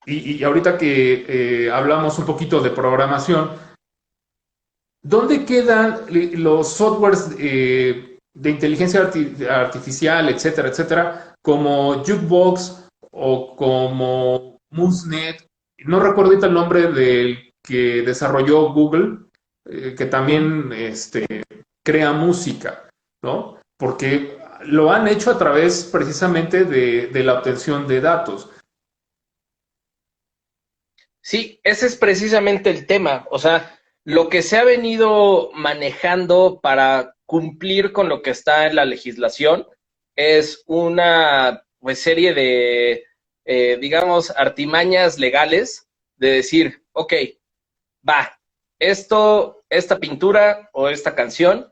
y ahorita que hablamos un poquito de programación, ¿dónde quedan los softwares de inteligencia artificial, etcétera, etcétera, como Jukebox o como MuseNet? No recuerdo ahorita el nombre del que desarrolló Google, que también crea música, ¿no? Porque lo han hecho a través precisamente de la obtención de datos. Sí, ese es precisamente el tema. O sea, lo que se ha venido manejando para cumplir con lo que está en la legislación es una pues, serie de, digamos, artimañas legales de decir, ok, va, esta pintura o esta canción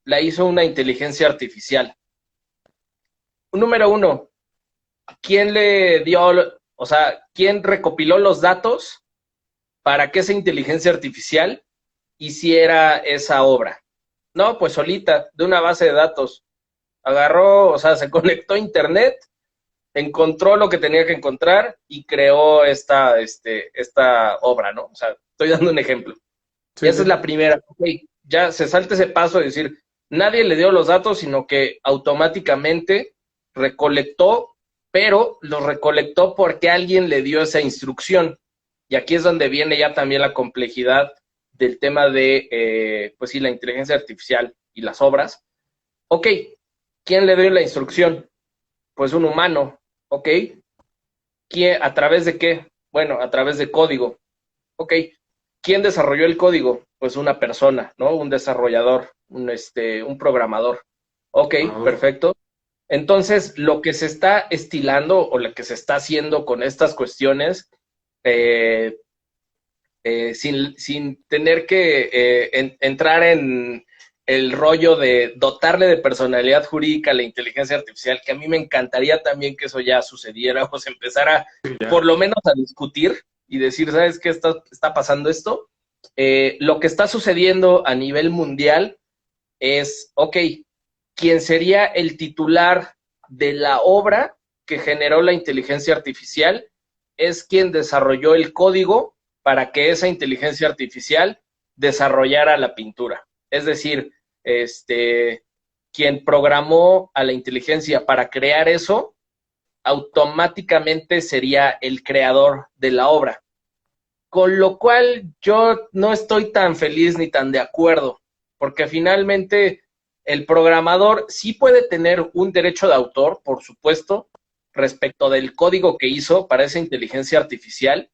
la hizo una inteligencia artificial. Número uno, ¿quién le dio, o sea, quién recopiló los datos para que esa inteligencia artificial hiciera esa obra? No, pues solita, de una base de datos. Agarró, o sea, se conectó a internet, encontró lo que tenía que encontrar y creó esta obra, ¿no? O sea, estoy dando un ejemplo. Sí, Esa sí. es la primera. Okay, ya se salta ese paso de decir, nadie le dio los datos, sino que automáticamente recolectó, pero los recolectó porque alguien le dio esa instrucción. Y aquí es donde viene ya también la complejidad del tema de, pues sí, la inteligencia artificial y las obras. Ok, ¿quién le dio la instrucción? Pues un humano. Ok, ¿a través de qué? Bueno, a través de código. Ok, ¿quién desarrolló el código? Pues una persona, ¿no? Un desarrollador, un programador. Ok, perfecto. Entonces, lo que se está estilando o lo que se está haciendo con estas cuestiones, eh, sin tener que entrar en el rollo de dotarle de personalidad jurídica a la inteligencia artificial, que a mí me encantaría también que eso ya sucediera o se empezara por lo menos a discutir y decir, ¿sabes qué está pasando esto? Lo que está sucediendo a nivel mundial es, ok, quien sería el titular de la obra que generó la inteligencia artificial es quien desarrolló el código para que esa inteligencia artificial desarrollara la pintura. Es decir, quien programó a la inteligencia para crear eso, automáticamente sería el creador de la obra. Con lo cual yo no estoy tan feliz ni tan de acuerdo, porque finalmente el programador sí puede tener un derecho de autor, por supuesto, respecto del código que hizo para esa inteligencia artificial,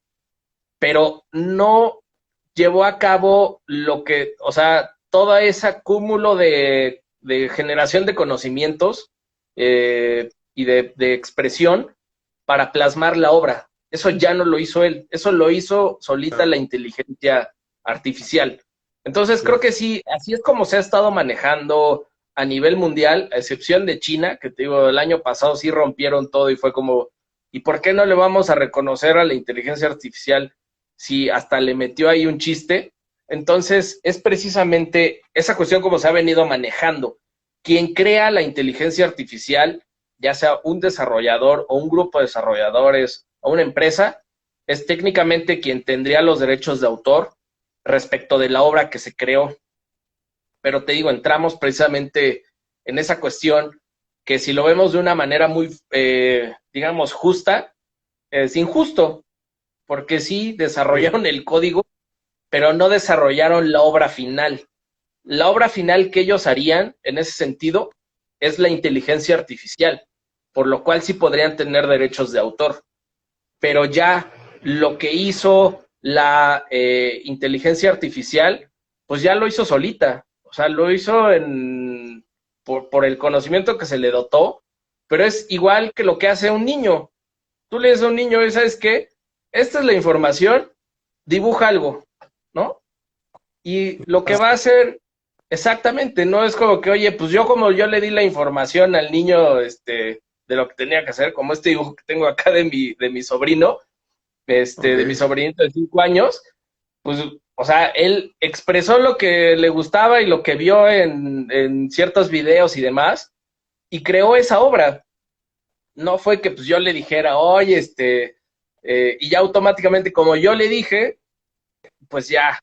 pero no llevó a cabo lo que, o sea, todo ese cúmulo de generación de conocimientos y de expresión para plasmar la obra. Eso ya no lo hizo él, eso lo hizo solita la inteligencia artificial. Entonces creo que sí, así es como se ha estado manejando a nivel mundial, a excepción de China, que te digo, el año pasado sí rompieron todo y fue como, ¿y por qué no le vamos a reconocer a la inteligencia artificial si hasta le metió ahí un chiste? Entonces es precisamente esa cuestión como se ha venido manejando. Quien crea la inteligencia artificial, ya sea un desarrollador o un grupo de desarrolladores o una empresa, es técnicamente quien tendría los derechos de autor respecto de la obra que se creó. Pero te digo, entramos precisamente en esa cuestión que si lo vemos de una manera muy, digamos, justa, es injusto, porque sí desarrollaron el código, pero no desarrollaron la obra final. La obra final que ellos harían, en ese sentido, es la inteligencia artificial, por lo cual sí podrían tener derechos de autor. Pero ya lo que hizo la inteligencia artificial, pues ya lo hizo solita. O sea, lo hizo por el conocimiento que se le dotó, pero es igual que lo que hace un niño. Tú le dices a un niño, ¿sabes qué? Esta es la información, dibuja algo, ¿no? Y lo que va a hacer, exactamente, no es como que, oye, pues como yo le di la información al niño, de lo que tenía que hacer, como este dibujo que tengo acá de mi sobrino, de mi sobrinito de 5 años, pues, o sea, él expresó lo que le gustaba y lo que vio en ciertos videos y demás, y creó esa obra. No fue que pues yo le dijera, oye, y ya automáticamente como yo le dije, pues ya,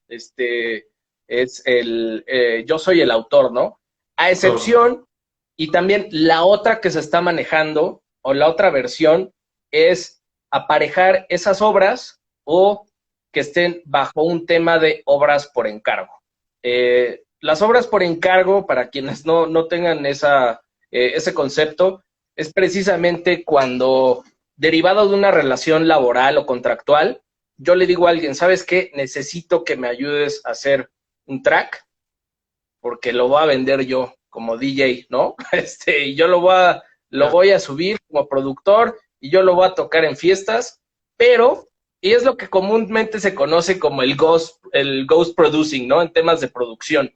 yo soy el autor, ¿no? A excepción, y también la otra que se está manejando, o la otra versión, es aparejar esas obras o que estén bajo un tema de obras por encargo. Las obras por encargo, para quienes no tengan ese concepto, es precisamente cuando, derivado de una relación laboral o contractual, yo le digo a alguien, ¿sabes qué? Necesito que me ayudes a hacer un track, porque lo voy a vender yo como DJ, ¿no? Y yo lo voy a subir como productor y yo lo voy a tocar en fiestas, pero, y es lo que comúnmente se conoce como el ghost producing, ¿no? En temas de producción.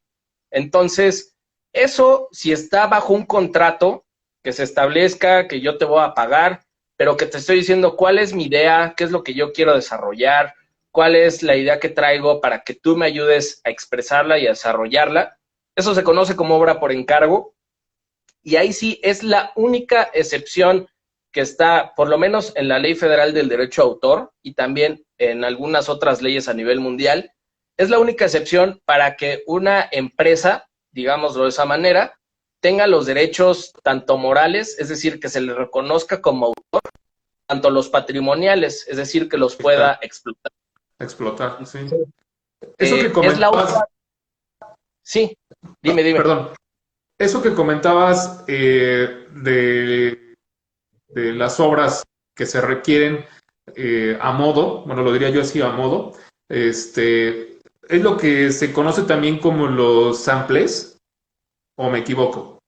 Entonces, eso, si está bajo un contrato que se establezca, que yo te voy a pagar, pero que te estoy diciendo cuál es mi idea, qué es lo que yo quiero desarrollar, cuál es la idea que traigo para que tú me ayudes a expresarla y a desarrollarla. Eso se conoce como obra por encargo, y ahí sí es la única excepción que está, por lo menos en la Ley Federal del Derecho a Autor y también en algunas otras leyes a nivel mundial, es la única excepción para que una empresa, digámoslo de esa manera, tenga los derechos tanto morales, es decir, que se le reconozca como autor, tanto los patrimoniales, es decir, que los pueda explotar. Explotar, sí. Eso que comentabas... Es la única... Sí, dime. Perdón. Eso que comentabas de las obras que se requieren a modo, bueno, lo diría yo así, a modo, es lo que se conoce también como los samples, ¿o me equivoco?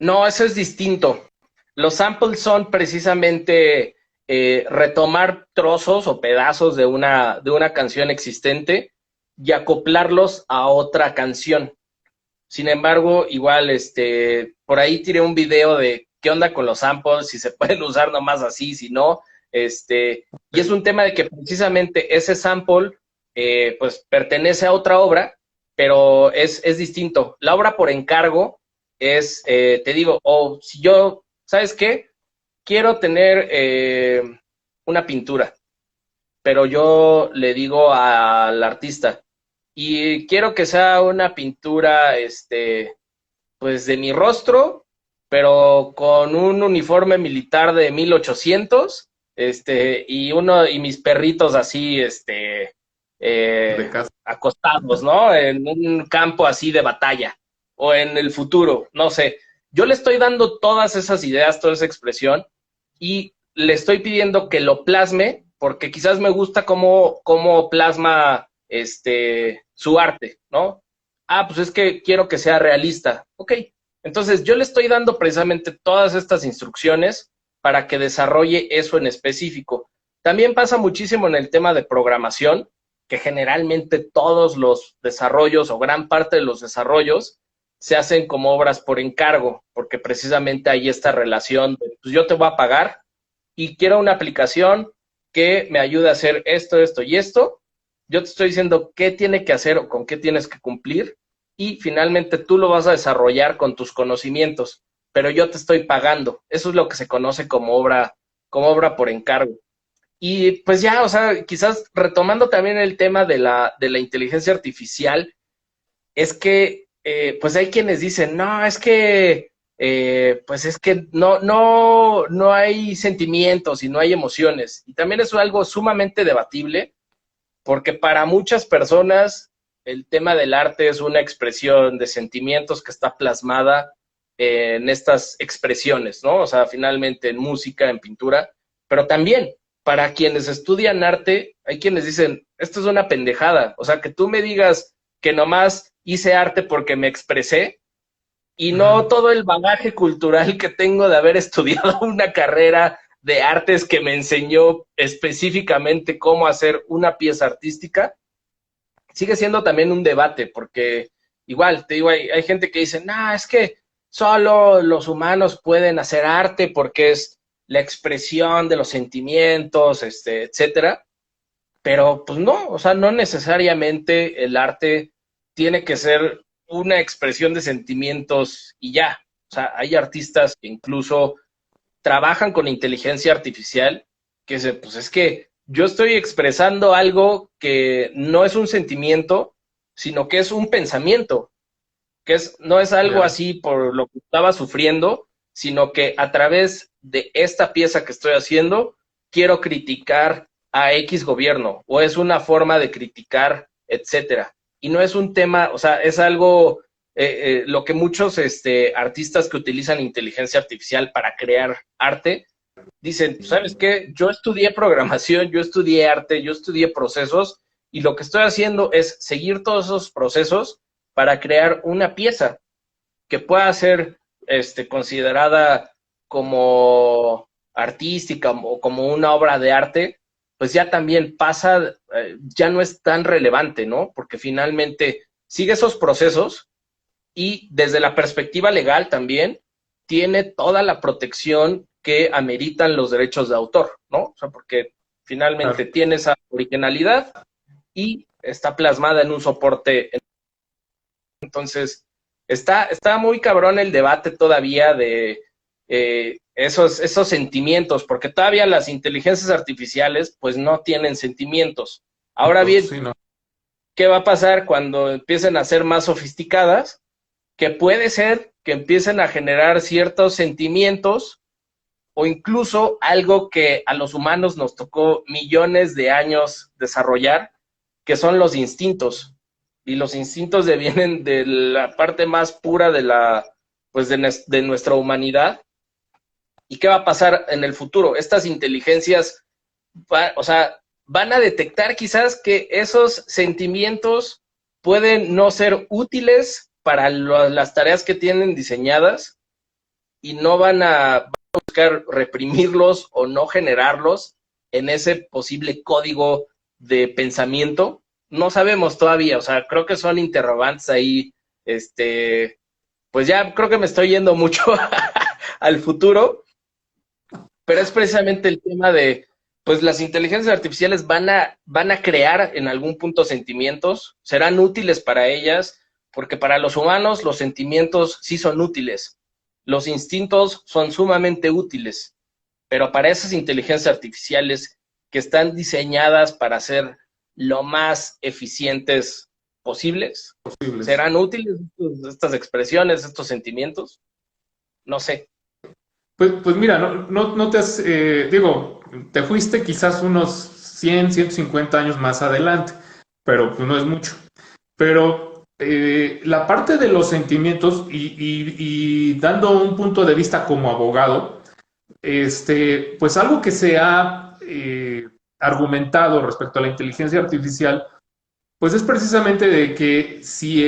No, eso es distinto. Los samples son precisamente retomar trozos o pedazos de una canción existente y acoplarlos a otra canción. Sin embargo, igual, por ahí tiré un video de qué onda con los samples, si se pueden usar nomás así, si no, y es un tema de que precisamente ese sample, pues, pertenece a otra obra, pero es distinto. La obra por encargo es, te digo, o si yo, ¿sabes qué? Quiero tener una pintura, pero yo le digo al artista, y quiero que sea una pintura, pues de mi rostro, pero con un uniforme militar de 1800, y mis perritos así, de casa. acostados, ¿no? En un campo así de batalla, o en el futuro, no sé. Yo le estoy dando todas esas ideas, toda esa expresión, y le estoy pidiendo que lo plasme, porque quizás me gusta cómo plasma su arte, ¿no? Ah, pues es que quiero que sea realista. Ok, entonces yo le estoy dando precisamente todas estas instrucciones para que desarrolle eso en específico. También pasa muchísimo en el tema de programación, que generalmente todos los desarrollos o gran parte de los desarrollos se hacen como obras por encargo, porque precisamente hay esta relación de, pues yo te voy a pagar y quiero una aplicación que me ayude a hacer esto, esto y esto. Yo te estoy diciendo qué tiene que hacer o con qué tienes que cumplir y finalmente tú lo vas a desarrollar con tus conocimientos, pero yo te estoy pagando. Eso es lo que se conoce como obra por encargo. Y pues ya, o sea, quizás retomando también el tema de la inteligencia artificial, es que pues hay quienes dicen, no, es que pues es que no hay sentimientos y no hay emociones. Y también es algo sumamente debatible, porque para muchas personas el tema del arte es una expresión de sentimientos que está plasmada en estas expresiones, ¿no? O sea, finalmente en música, en pintura, pero también para quienes estudian arte, hay quienes dicen, esto es una pendejada, o sea, que tú me digas que nomás hice arte porque me expresé y no Ujú. todo el bagaje cultural que tengo de haber estudiado una carrera de artes que me enseñó específicamente cómo hacer una pieza artística, sigue siendo también un debate, porque igual, te digo, hay gente que dice, no, es que solo los humanos pueden hacer arte porque es la expresión de los sentimientos, etcétera, pero pues no, o sea, no necesariamente el arte tiene que ser una expresión de sentimientos y ya. O sea, hay artistas que incluso trabajan con inteligencia artificial que se, pues es que yo estoy expresando algo que no es un sentimiento, sino que es un pensamiento, no es algo Ya. así por lo que estaba sufriendo, sino que a través de esta pieza que estoy haciendo, quiero criticar a X gobierno, o es una forma de criticar, etcétera. Y no es un tema, o sea, es algo, lo que muchos artistas que utilizan inteligencia artificial para crear arte, dicen, ¿sabes qué? Yo estudié programación, yo estudié arte, yo estudié procesos, y lo que estoy haciendo es seguir todos esos procesos para crear una pieza que pueda ser considerada como artística o como una obra de arte, pues ya también pasa, ya no es tan relevante, ¿no? Porque finalmente sigue esos procesos y desde la perspectiva legal también tiene toda la protección que ameritan los derechos de autor, ¿no? O sea, porque finalmente Claro. tiene esa originalidad y está plasmada en un soporte. Entonces, está muy cabrón el debate todavía de esos sentimientos, porque todavía las inteligencias artificiales pues no tienen sentimientos. Ahora bien, Sí, no. ¿qué va a pasar cuando empiecen a ser más sofisticadas? Que puede ser que empiecen a generar ciertos sentimientos o incluso algo que a los humanos nos tocó millones de años desarrollar, que son los instintos. Y los instintos vienen de la parte más pura pues de nuestra humanidad. ¿Y qué va a pasar en el futuro? Estas inteligencias, o sea, van a detectar quizás que esos sentimientos pueden no ser útiles para las tareas que tienen diseñadas y no van a buscar reprimirlos o no generarlos en ese posible código de pensamiento. No sabemos todavía, o sea, creo que son interrogantes ahí, pues ya creo que me estoy yendo mucho al futuro, pero es precisamente el tema de, pues las inteligencias artificiales van a crear en algún punto sentimientos, serán útiles para ellas, porque para los humanos los sentimientos sí son útiles, los instintos son sumamente útiles, pero para esas inteligencias artificiales que están diseñadas para ser lo más eficientes posibles, posibles. ¿serán útiles estas expresiones, estos sentimientos? No sé. Pues mira, no te has, digo, te fuiste quizás unos 150 años más adelante, pero pues no es mucho. Pero la parte de los sentimientos y dando un punto de vista como abogado, pues algo que se ha argumentado respecto a la inteligencia artificial, pues es precisamente de que si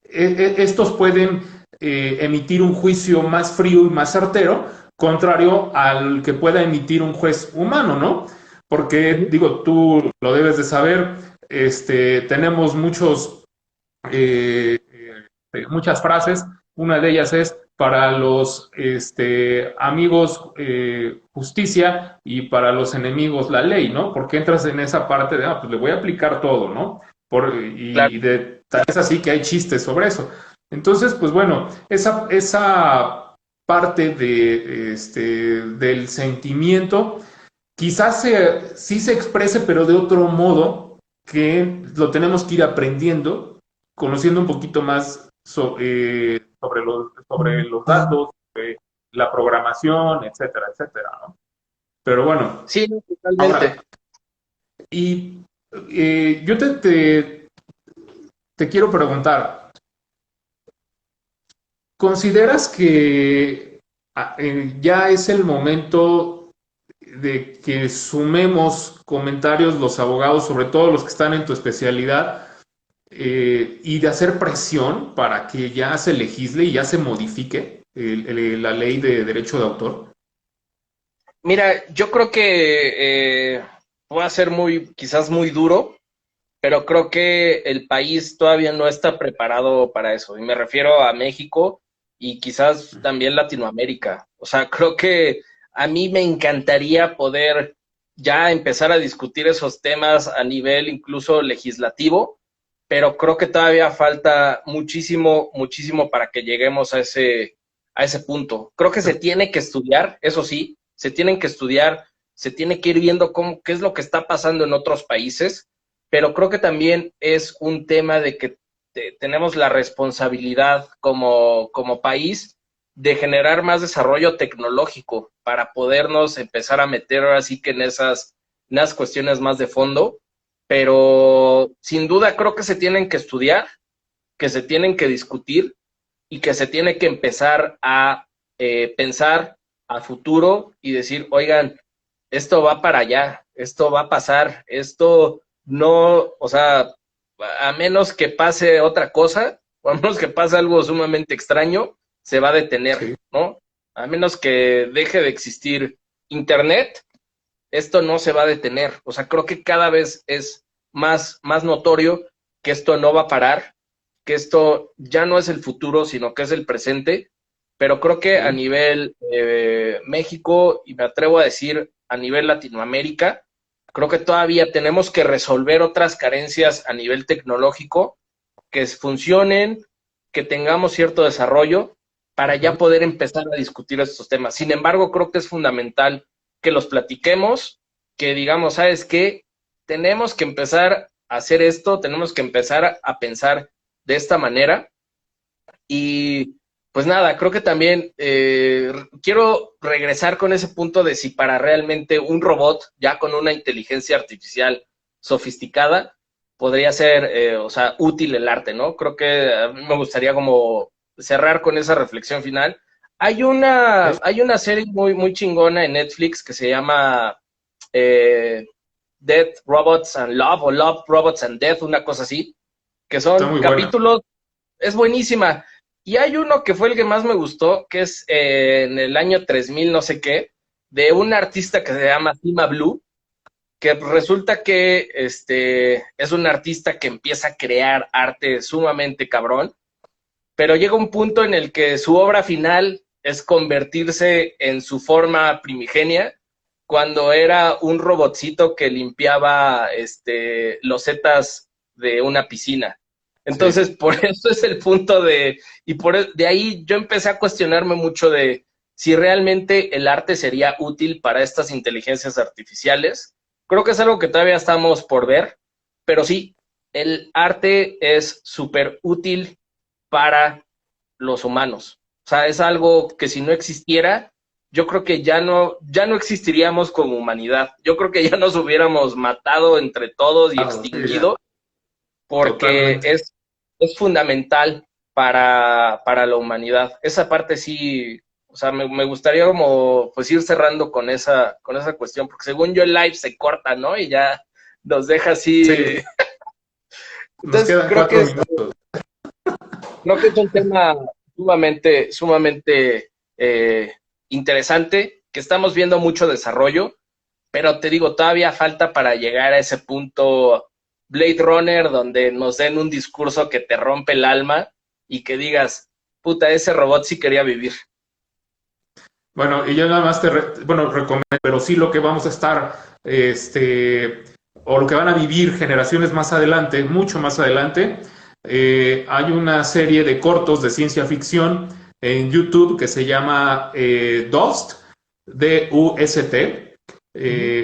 estos pueden emitir un juicio más frío y más certero, contrario al que pueda emitir un juez humano, ¿no? Porque, digo, tú lo debes de saber, tenemos muchas frases, una de ellas es para los amigos justicia y para los enemigos la ley, ¿no? Porque entras en esa parte de, pues le voy a aplicar todo, ¿no? Claro. Tal es así que hay chistes sobre eso. Entonces, pues bueno, esa parte del sentimiento quizás sí se exprese, pero de otro modo que lo tenemos que ir aprendiendo, conociendo un poquito más sobre los datos, sobre la programación, etcétera, etcétera, ¿no? Pero bueno, Sí, no, ahora, totalmente. y yo te quiero preguntar, ¿consideras que ya es el momento de que sumemos comentarios los abogados, sobre todo los que están en tu especialidad, y de hacer presión para que ya se legisle y ya se modifique la ley de derecho de autor? Mira, yo creo que va a ser quizás muy duro, pero creo que el país todavía no está preparado para eso. Y me refiero a México y quizás también Latinoamérica. O sea, creo que a mí me encantaría poder ya empezar a discutir esos temas a nivel incluso legislativo, pero creo que todavía falta muchísimo, muchísimo para que lleguemos a ese punto. Creo que se tiene que estudiar, eso sí, se tienen que estudiar, se tiene que ir viendo qué es lo que está pasando en otros países, pero creo que también es un tema de que tenemos la responsabilidad como país de generar más desarrollo tecnológico para podernos empezar a meter ahora sí que en esas cuestiones más de fondo, pero sin duda creo que se tienen que estudiar, que se tienen que discutir y que se tiene que empezar a pensar a futuro y decir, oigan, esto va para allá, esto va a pasar, esto no, o sea, a menos que pase otra cosa, o a menos que pase algo sumamente extraño, se va a detener, Sí. ¿no? A menos que deje de existir Internet, esto no se va a detener. O sea, creo que cada vez es más notorio que esto no va a parar, que esto ya no es el futuro, sino que es el presente. Pero creo que a Sí. nivel México, y me atrevo a decir a nivel Latinoamérica, creo que todavía tenemos que resolver otras carencias a nivel tecnológico que funcionen, que tengamos cierto desarrollo para ya Ujú. poder empezar a discutir estos temas. Sin embargo, creo que es fundamental que los platiquemos, que digamos, ¿sabes qué? Tenemos que empezar a hacer esto, tenemos que empezar a pensar de esta manera y pues nada, creo que también quiero regresar con ese punto de si para realmente un robot ya con una inteligencia artificial sofisticada podría ser, o sea, útil el arte, ¿no? Creo que a mí me gustaría como cerrar con esa reflexión final. Sí. Hay una serie muy chingona en Netflix que se llama eh, Death, Robots and Love o Love, Robots and Death, una cosa así, que Está son muy buena. capítulos, es buenísima. Y hay uno que fue el que más me gustó, que es en el año 3000 no sé qué, de un artista que se llama Cima Blue, que resulta que es un artista que empieza a crear arte sumamente cabrón, pero llega un punto en el que su obra final es convertirse en su forma primigenia, cuando era un robotcito que limpiaba losetas de una piscina. Sí. Entonces, por eso es el punto de ahí yo empecé a cuestionarme mucho de si realmente el arte sería útil para estas inteligencias artificiales. Creo que es algo que todavía estamos por ver, pero sí, el arte es súper útil para los humanos. O sea, es algo que si no existiera, yo creo que ya no existiríamos como humanidad. Yo creo que ya nos hubiéramos matado entre todos y Claro, sí, ya, extinguido, porque totalmente. es fundamental para la humanidad. Esa parte sí, o sea, me gustaría como pues ir cerrando con esa cuestión, porque según yo el live se corta, ¿no? Y ya nos deja Sí, así. nos Entonces quedan 4 minutos. creo que es un tema sumamente eh, interesante, que estamos viendo mucho desarrollo, pero te digo, todavía falta para llegar a ese punto Blade Runner donde nos den un discurso que te rompe el alma y que digas, puta, ese robot sí quería vivir. Bueno, y yo nada más bueno, recomiendo, pero sí lo que vamos a estar, o lo que van a vivir generaciones más adelante, mucho más adelante, hay una serie de cortos de ciencia ficción en YouTube que se llama Dust, D-U-S-T,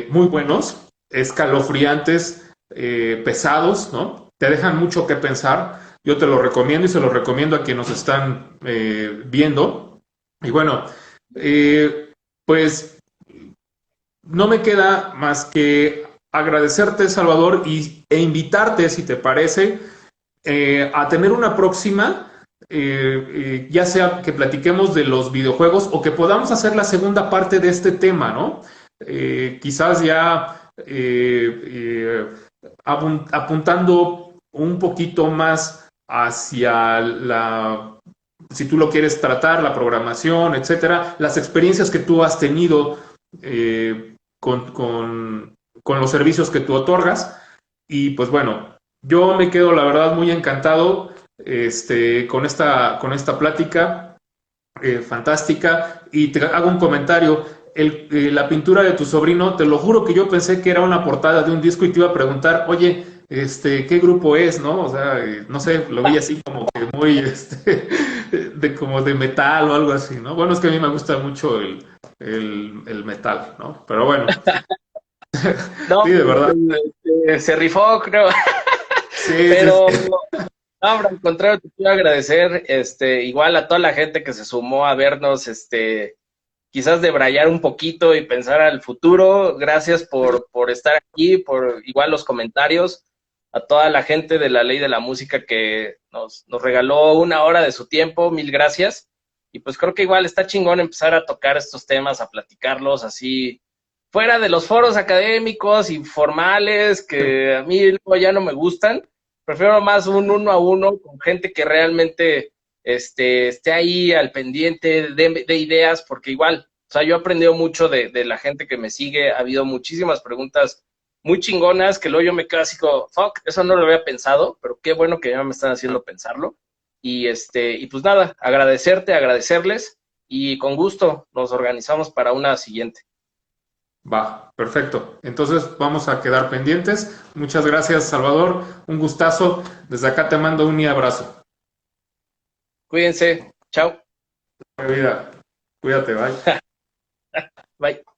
muy buenos, escalofriantes, pesados, ¿no? Te dejan mucho que pensar. Yo te lo recomiendo y se lo recomiendo a quienes nos están viendo. Y bueno, eh, pues no me queda más que agradecerte, Salvador, e invitarte, si te parece, a tener una próxima, ya sea que platiquemos de los videojuegos o que podamos hacer la segunda parte de este tema, ¿no? Quizás ya apuntando un poquito más hacia si tú lo quieres tratar, la programación, etcétera, las experiencias que tú has tenido con los servicios que tú otorgas. Y pues bueno, yo me quedo, la verdad, muy encantado con esta plática fantástica. Y te hago un comentario. La pintura de tu sobrino, te lo juro que yo pensé que era una portada de un disco y te iba a preguntar, oye, ¿qué grupo es, no? O sea, no sé, lo vi así como que muy, como de metal o algo así, ¿no? Bueno, es que a mí me gusta mucho el metal, ¿no? Pero bueno, No, sí, de verdad. se rifó, creo. Sí, sí, Pero sí. no, al contrario, te quiero agradecer, igual a toda la gente que se sumó a vernos, quizás debrayar un poquito y pensar al futuro. Gracias por estar aquí, por igual los comentarios, a toda la gente de la Ley de la Música que nos regaló una hora de su tiempo, mil gracias. Y pues creo que igual está chingón empezar a tocar estos temas, a platicarlos así, fuera de los foros académicos y formales, que a mí luego ya no me gustan. Prefiero más un uno a uno con gente que realmente esté ahí al pendiente de ideas, porque igual, o sea, yo he aprendido mucho de la gente que me sigue, ha habido muchísimas preguntas muy chingonas que luego yo me quedo así como, fuck, eso no lo había pensado, pero qué bueno que ya me están haciendo pensarlo. Y pues nada, agradecerles, y con gusto nos organizamos para una siguiente. Va, perfecto. Entonces vamos a quedar pendientes. Muchas gracias, Salvador. Un gustazo. Desde acá te mando un abrazo. Cuídense, chao, Vida. Cuídate, bye. bye.